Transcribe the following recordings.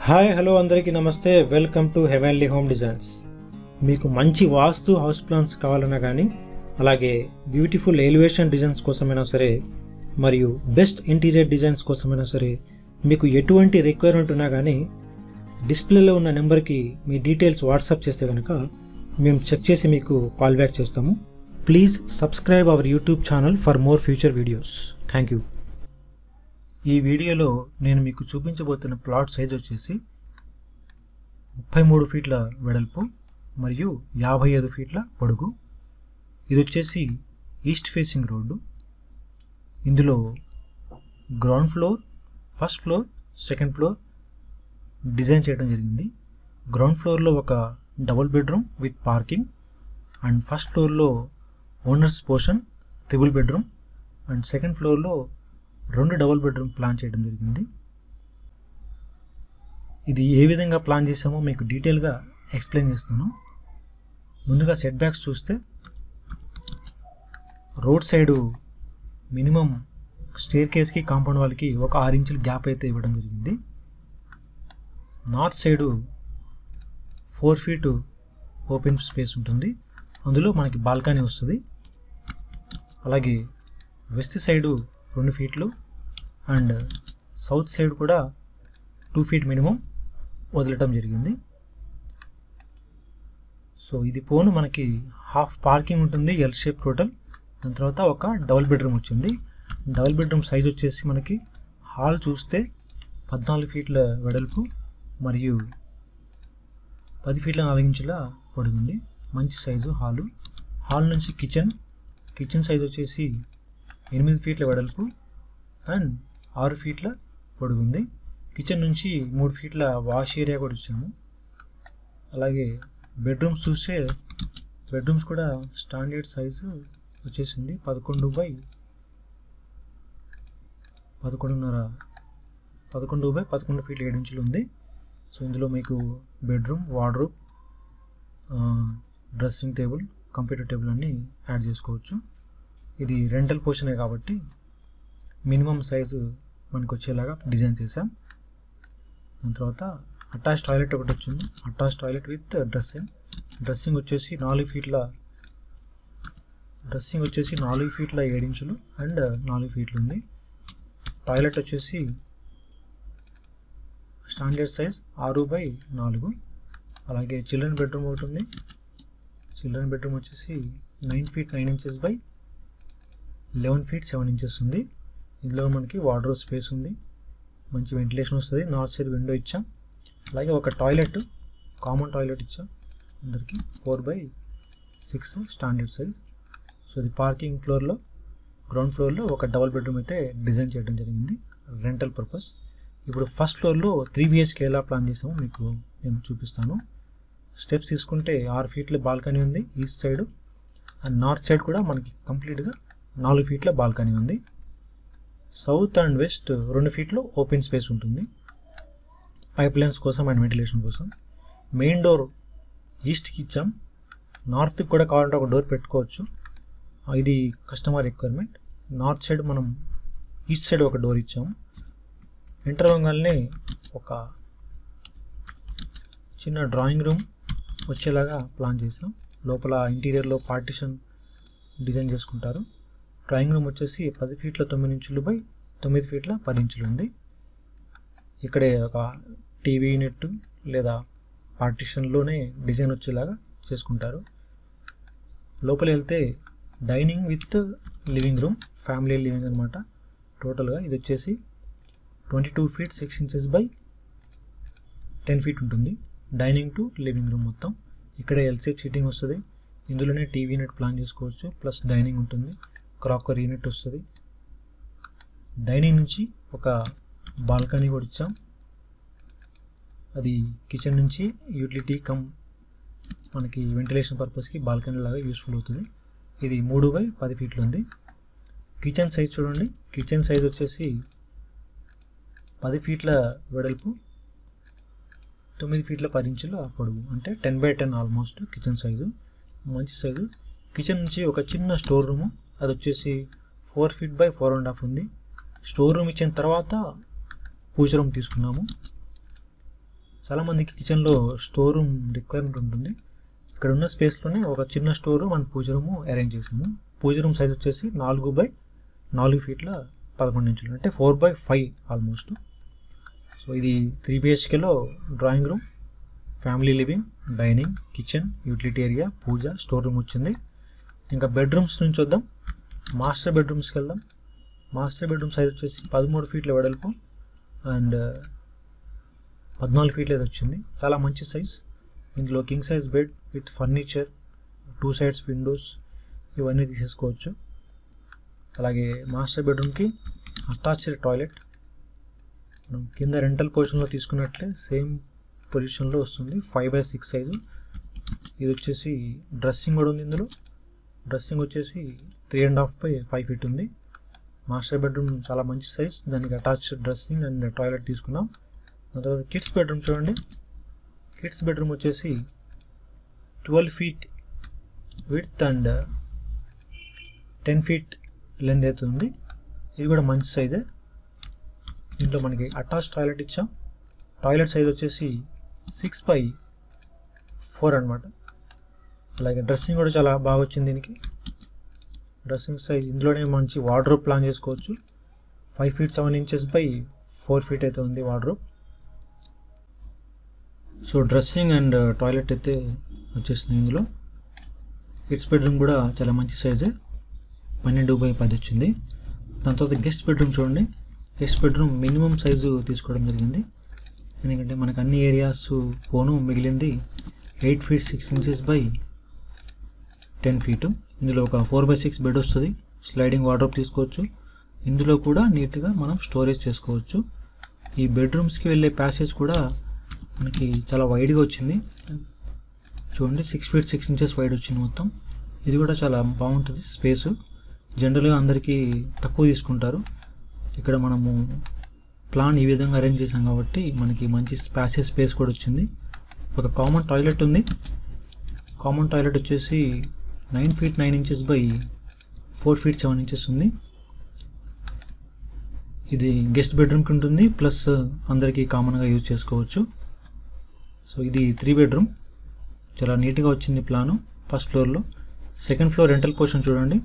Hi hello అందరికీ నమస్తే. Welcome to heavenly home designs. మీకు మంచి వాస్తు హౌస్ ప్లాన్స్ కావాలన్నా కానీ, అలాగే బ్యూటిఫుల్ ఎలివేషన్ డిజైన్స్ కోసమైనా సరే, మరియు బెస్ట్ ఇంటీరియర్ డిజైన్స్ కోసమైనా సరే, మీకు ఎటువంటి రిక్వైర్మెంట్ ఉన్నా కానీ డిస్ప్లేలో ఉన్న నెంబర్కి మీ డీటెయిల్స్ వాట్సాప్ చేస్తే కనుక మేము చెక్ చేసి మీకు కాల్ బ్యాక్ చేస్తాము. Please subscribe our YouTube channel for more future videos. Thank you. ఈ వీడియోలో నేను మీకు చూపించబోతున్న ప్లాట్ సైజ్ వచ్చేసి 33 ఫీట్ల వెడల్పు మరియు 55 ఫీట్ల పొడుగు. ఇది వచ్చేసి ఈస్ట్ ఫేసింగ్ రోడ్డు. ఇందులో ground floor, first floor, second floor design చేయడం జరిగింది. గ్రౌండ్ ఫ్లోర్లో ఒక double bedroom with parking, and first ఫ్లోర్లో owners portion triple bedroom, and second ఫ్లోర్లో 2 డబుల్ బెడ్రూమ్ ప్లాన్ చేయడం జరిగింది. ఇది ఏ విధంగా ప్లాన్ చేసామో మీకు డీటెయిల్గా ఎక్స్ప్లెయిన్ చేస్తాను. ముందుగా సెట్ బ్యాక్స్ చూస్తే, రోడ్ సైడు మినిమం స్టేర్ కేస్కి కాంపౌండ్ వాళ్ళకి ఒక 6 ఇంచుల గ్యాప్ అయితే ఇవ్వడం జరిగింది. North side 4 feet open space ఉంటుంది, అందులో మనకి బాల్కనీ వస్తుంది. అలాగే వెస్ట్ సైడు 2 ఫీట్లు అండ్ సౌత్ సైడ్ కూడా 2 ఫీట్ మినిమం వదలటం జరిగింది. సో ఇది పోను మనకి హాఫ్ పార్కింగ్ ఉంటుంది, ఎల్ షేప్ టోటల్. దాని తర్వాత ఒక డబుల్ బెడ్రూమ్ వచ్చింది. డబుల్ బెడ్రూమ్ సైజ్ వచ్చేసి మనకి హాల్ చూస్తే 14 ఫీట్ల వెడల్పు మరియు 10 ఫీట్ల 4 ఇంచుల పొడుగుంది. మంచి సైజు హాలు. హాల్ నుంచి కిచెన్ సైజ్ వచ్చేసి 8 ఫీట్ల వెడల్పు అండ్ 6 ఫీట్ల పొడుగుంది. కిచెన్ నుంచి 3 ఫీట్ల వాష్ ఏరియా కూడా ఇచ్చాము. అలాగే బెడ్రూమ్స్ చూస్తే బెడ్రూమ్స్ కూడా స్టాండర్డ్ సైజు వచ్చేసింది. 11 బై 11 ఫీట్ల 7 ఇంచులు ఉంది. సో ఇందులో మీకు bedroom, wardrobe, dressing table, computer table అన్నీ యాడ్ చేసుకోవచ్చు. ఇది రెంటల్ పోర్షనే కాబట్టి మినిమం సైజు మనకు వచ్చేలాగా డిజైన్ చేసాం. దాని తర్వాత అటాచ్ టాయిలెట్ ఒకటి వచ్చింది. అటాచ్ టాయిలెట్ విత్ డ్రెస్సింగ్ వచ్చేసి 4 ఫీట్ల 7 ఇంచులు అండ్ 4 ఫీట్లు ఉంది. టాయిలెట్ వచ్చేసి స్టాండర్డ్ సైజ్ 6 బై 4. అలాగే చిల్డ్రన్ బెడ్రూమ్ ఒకటి ఉంది. చిల్డ్రన్ బెడ్రూమ్ వచ్చేసి 9 feet 9 inches by 11 feet 7 inches ఉంది. ఇందులో మనకి వార్డ్రోబ్ స్పేస్ ఉంది, మంచి వెంటిలేషన్ వస్తుంది. నార్త్ సైడ్ విండో ఇచ్చాం. అలాగే ఒక టాయిలెట్, కామన్ టాయిలెట్ ఇచ్చాం అందరికి, 4 బై 6 స్టాండర్డ్ సైజ్. సో ఇది పార్కింగ్ ఫ్లోర్లో, గ్రౌండ్ ఫ్లోర్లో ఒక డబుల్ బెడ్రూమ్ అయితే డిజైన్ చేయడం జరిగింది రెంటల్ పర్పస్. ఇప్పుడు ఫస్ట్ ఫ్లోర్లో 3 BHK ఎలా ప్లాన్ చేసామో మీకు నేను చూపిస్తాను. స్టెప్స్ తీసుకుంటే 6 ఫీట్ల బాల్కనీ ఉంది east side, and north side కూడా మనకి కంప్లీట్గా 4 ఫీట్ల బాల్కనీ ఉంది. సౌత్ అండ్ వెస్ట్ 2 ఫీట్లో ఓపెన్ స్పేస్ ఉంటుంది పైప్ లైన్స్ కోసం అండ్ వెంటిలేషన్ కోసం. మెయిన్ డోర్ ఈస్ట్కి ఇచ్చాం. నార్త్కి కూడా కావాలంటే ఒక డోర్ పెట్టుకోవచ్చు, ఇది కస్టమర్ రిక్వైర్మెంట్. నార్త్ సైడ్ మనం ఈస్ట్ సైడ్ ఒక డోర్ ఇచ్చాము. ఎంటర్ అవ్వగానే ఒక చిన్న డ్రాయింగ్ రూమ్ వచ్చేలాగా ప్లాన్ చేసాం. లోపల ఇంటీరియర్లో పార్టిషన్ డిజైన్ చేసుకుంటారు. డ్రాయింగ్ రూమ్ వచ్చేసి 10 ఫీట్ల 9 ఇంచులు బై 9 ఫీట్ల 10 ఇంచులు ఉంది. ఇక్కడే ఒక టీవీ యూనిట్ లేదా పార్టిషన్లోనే డిజైన్ వచ్చేలాగా చేసుకుంటారు. లోపల వెళ్తే dining with living room, family living అనమాట. టోటల్గా ఇది వచ్చేసి 22 ఫీట్ 6 ఇంచెస్ బై 10 ఫీట్ ఉంటుంది. డైనింగ్ టు లివింగ్ రూమ్ మొత్తం. ఇక్కడే ఎల్సేప్ సీటింగ్ వస్తుంది. ఇందులోనే టీవీ యూనిట్ ప్లాన్ చేసుకోవచ్చు, ప్లస్ డైనింగ్ ఉంటుంది, క్రాకర్ యూనిట్ వస్తుంది. డైనింగ్ నుంచి ఒక బాల్కనీ కూడా ఇచ్చాం. అది కిచెన్ నుంచి యూటిలిటీ మనకి వెంటిలేషన్ పర్పస్కి బాల్కనీ లాగా యూస్ఫుల్ అవుతుంది. ఇది 3 బై 10 ఫీట్లు ఉంది. కిచెన్ సైజ్ చూడండి. కిచెన్ సైజ్ వచ్చేసి 10 ఫీట్ల వెడల్పు, 9 ఫీట్ల 10 ఇంచుల పొడవు, అంటే 10 బై 10 ఆల్మోస్ట్ కిచెన్ సైజు. మంచి సైజు. కిచెన్ నుంచి ఒక చిన్న స్టోర్ రూము, అది వచ్చేసి 4 ఫీట్ బై 4.5 ఉంది. స్టోర్ రూమ్ ఇచ్చిన తర్వాత పూజ రూమ్ తీసుకున్నాము. చాలామందికి కిచెన్లో స్టోర్ రూమ్ రిక్వైర్మెంట్ ఉంటుంది. ఇక్కడ ఉన్న స్పేస్లోనే ఒక చిన్న store room and puja room arrange చేసాము. పూజ రూమ్ సైజ్ వచ్చేసి 4x4 ఫీట్ల 11 ఇంచులు, అంటే 4x5 ఆల్మోస్ట్. సో ఇది 3 BHKలో drawing room, family living, dining, kitchen, utility area, puja, store room వచ్చింది. ఇంకా బెడ్రూమ్స్ నుంచి వద్దాం. మాస్టర్ బెడ్రూమ్స్కి వెళ్దాం. మాస్టర్ బెడ్రూమ్ సైజ్ వచ్చేసి 13 ఫీట్ల వెడల్పు అండ్ 14 ఫీట్ల వచ్చింది. చాలా మంచి సైజ్. ఇందులో king size bed with furniture, 2 sides Windows ఇవన్నీ తీసేసుకోవచ్చు. అలాగే మాస్టర్ బెడ్రూమ్కి అటాచ్డ్ టాయిలెట్. మనం కింద రెంటల్ పొజిషన్లో తీసుకున్నట్లే సేమ్ పొజిషన్లో వస్తుంది. 5x6 size. ఇది వచ్చేసి డ్రెస్సింగ్ కూడా ఉంది. ఇందులో డ్రెస్సింగ్ వచ్చేసి 3.5x5 ఫీట్ ఉంది. మాస్టర్ బెడ్రూమ్ చాలా మంచి సైజ్, దానికి అటాచ్డ్ డ్రెస్సింగ్ అండ్ టాయిలెట్ తీసుకున్నాం. దాని తర్వాత కిడ్స్ బెడ్రూమ్ చూడండి. కిడ్స్ బెడ్రూమ్ వచ్చేసి 12 feet width and 10 feet length అవుతుంది. ఇది కూడా మంచి సైజే. దీంట్లో మనకి అటాచ్ టాయిలెట్ ఇచ్చాం. టాయిలెట్ సైజ్ వచ్చేసి 6x4 అనమాట. అలాగే డ్రెస్సింగ్ కూడా చాలా బాగా వచ్చింది దీనికి. డ్రెస్సింగ్ సైజ్ ఇందులోనే మంచి వార్డ్రోబ్ ప్లాన్ చేసుకోవచ్చు. 5 feet 7 inches by 4 feet అయితే ఉంది wardrobe. So dressing and toilet అయితే వచ్చేసింది ఇందులో. కిడ్స్ బెడ్రూమ్ కూడా చాలా మంచి సైజే, 12x10 వచ్చింది. దాని తర్వాత గెస్ట్ బెడ్రూమ్ చూడండి. గెస్ట్ బెడ్రూమ్ మినిమం సైజు తీసుకోవడం జరిగింది, ఎందుకంటే మనకు అన్ని ఏరియాస్ పోను మిగిలింది 8 feet 6 inches by 10 feet. ఇందులో ఒక 4x6 బెడ్ వస్తుంది. స్లైడింగ్ వార్డ్రోబ్ తీసుకోవచ్చు. ఇందులో కూడా నీట్గా మనం స్టోరేజ్ చేసుకోవచ్చు. ఈ బెడ్రూమ్స్కి వెళ్ళే ప్యాసేజ్ కూడా మనకి చాలా వైడ్గా వచ్చింది చూడండి. 6 feet 6 inches వైడ్ వచ్చింది మొత్తం. ఇది కూడా చాలా బాగుంటుంది స్పేసు. జనరల్గా అందరికీ తక్కువ తీసుకుంటారు. ఇక్కడ మనము ప్లాన్ ఈ విధంగా అరేంజ్ చేసాం కాబట్టి మనకి మంచి ప్యాసేజ్ స్పేస్ కూడా వచ్చింది. ఒక కామన్ టాయిలెట్ ఉంది. కామన్ టాయిలెట్ వచ్చేసి 9 feet 9 inches by 4 feet 7 inches ఉంది. ఇది గెస్ట్ బెడ్రూమ్కి ఉంటుంది, ప్లస్ అందరికీ కామన్గా యూజ్ చేసుకోవచ్చు. సో ఇది 3 bedroom, చాలా నీట్గా వచ్చింది ప్లాను. ఫస్ట్ ఫ్లోర్లో. సెకండ్ ఫ్లోర్ రెంటల్ పోర్షన్ చూడండి.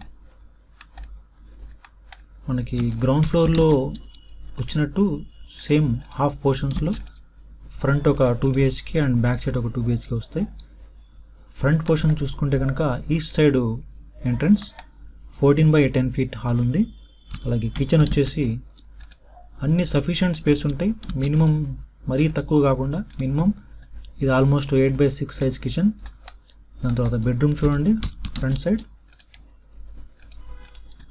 మనకి గ్రౌండ్ ఫ్లోర్లో వచ్చినట్టు సేమ్ హాఫ్ పోర్షన్స్లో ఫ్రంట్ ఒక 2 BHK అండ్ బ్యాక్ సైడ్ ఒక 2 BHK వస్తాయి. ఫ్రంట్ పోర్షన్ చూసుకుంటే కనుక east side entrance 14x10 feet hall ఉంది. అలాగే కిచెన్ వచ్చేసి అన్ని సఫిషియంట్ స్పేస్ ఉంటాయి. మినిమం మరీ తక్కువ కాకుండా మినిమం ఇది ఆల్మోస్ట్ 8x6 సైజ్ కిచెన్. దాని తర్వాత బెడ్రూమ్ చూడండి. ఫ్రంట్ సైడ్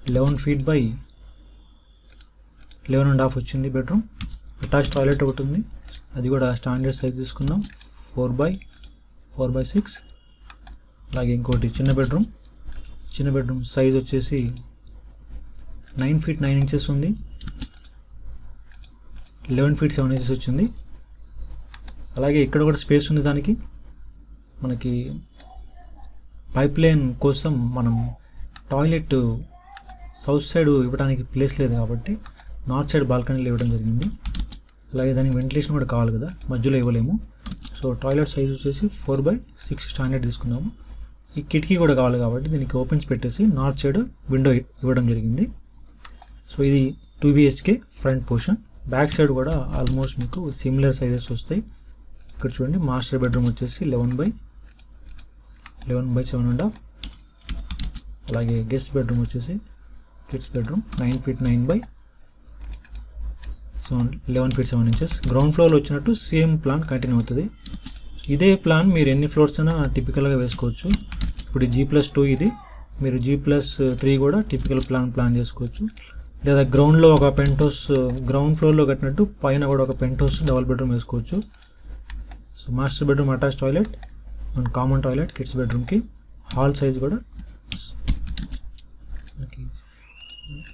11 feet by 11.5 వచ్చింది బెడ్రూమ్. అటాచ్ టాయిలెట్ ఒకటి ఉంది, అది కూడా స్టాండర్డ్ సైజ్ తీసుకున్నాం, 4x6. అలాగే ఇంకోటి చిన్న బెడ్రూమ్. చిన్న బెడ్రూమ్ సైజ్ వచ్చేసి 9 feet 9 inches ఉంది, 11 feet 7 inches వచ్చింది. అలాగే ఇక్కడ కూడా స్పేస్ ఉంది. దానికి మనకి పైప్ లైన్ కోసం మనం టాయిలెట్ సౌత్ సైడ్ ఇవ్వడానికి ప్లేస్ లేదు కాబట్టి నార్త్ సైడ్ బాల్కనీలో ఇవ్వడం జరిగింది. అలాగే దానికి వెంటిలేషన్ కూడా కావాలి కదా, మధ్యలో ఇవ్వలేము. సో టాయిలెట్ సైజ్ వచ్చేసి 4x6 స్టాండర్డ్ తీసుకున్నాము. ఈ కిటికీ కూడా కావాలి కాబట్టి దీనికి ఓపెన్స్ పెట్టేసి నార్త్ సైడ్ విండో ఇవ్వడం జరిగింది. సో ఇది 2 BHK front portion. Back side కూడా ఆల్మోస్ట్ మీకు సిమిలర్ సైజెస్ వస్తాయి. ఇక్కడ చూడండి. మాస్టర్ బెడ్రూమ్ వచ్చేసి 11x7.5. అలాగే గెస్ట్ బెడ్రూమ్ వచ్చేసి kids bedroom 9 feet 9 11 feet 7 inches. Ground ఫ్లోర్లో వచ్చినట్టు సేమ్ ప్లాన్ కంటిన్యూ అవుతుంది. ఇదే ప్లాన్ మీరు ఎన్ని ఫ్లోర్స్ అయినా టిపికల్గా వేసుకోవచ్చు. ఇప్పుడు G+2 ఇది, మీరు G+3 కూడా టిపికల్ ప్లాన్ చేసుకోవచ్చు. లేదా గ్రౌండ్లో ఒక పెంట్ హౌస్, గ్రౌండ్ ఫ్లోర్లో కట్టినట్టు పైన కూడా ఒక పెంట్ హౌస్ డబుల్ బెడ్రూమ్ వేసుకోవచ్చు. So master bedroom attach toilet and common toilet kids బెడ్రూమ్కి. హాల్ సైజ్ కూడా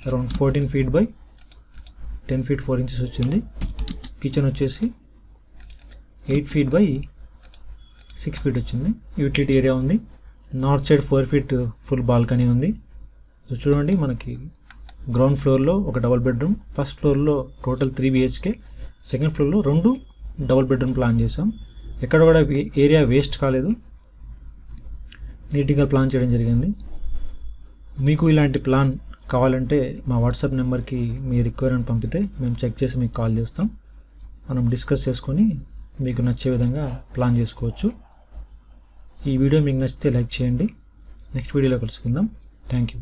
around 14 feet by 10 feet 4 inches వచ్చింది. కిచెన్ వచ్చేసి 8 feet by 6 feet వచ్చింది. యూటిలిటీ ఏరియా ఉంది. North side 4 feet full balcony ఉంది. So చూడండి, మనకి గ్రౌండ్ ఫ్లోర్లో ఒక డబుల్ బెడ్రూమ్, ఫస్ట్ ఫ్లోర్లో టోటల్ 3 BHK, సెకండ్ ఫ్లోర్లో 2 డబుల్ బెడ్రూమ్ ప్లాన్ చేసాం. ఎక్కడ కూడా ఏరియా వేస్ట్ కాలేదు, నీట్గా ప్లాన్ చేయడం జరిగింది. మీకు ఇలాంటి ప్లాన్ కావాలంటే మా వాట్సాప్ నెంబర్కి మీ రిక్వైర్మెంట్ పంపితే మేము చెక్ చేసి మీకు కాల్ చేస్తాం. మనం డిస్కస్ చేసుకొని మీకు నచ్చే విధంగా ప్లాన్ చేసుకోవచ్చు. ఈ వీడియో మీకు నచ్చితే లైక్ చేయండి. నెక్స్ట్ వీడియోలో కలుసుకుందాం. Thank you.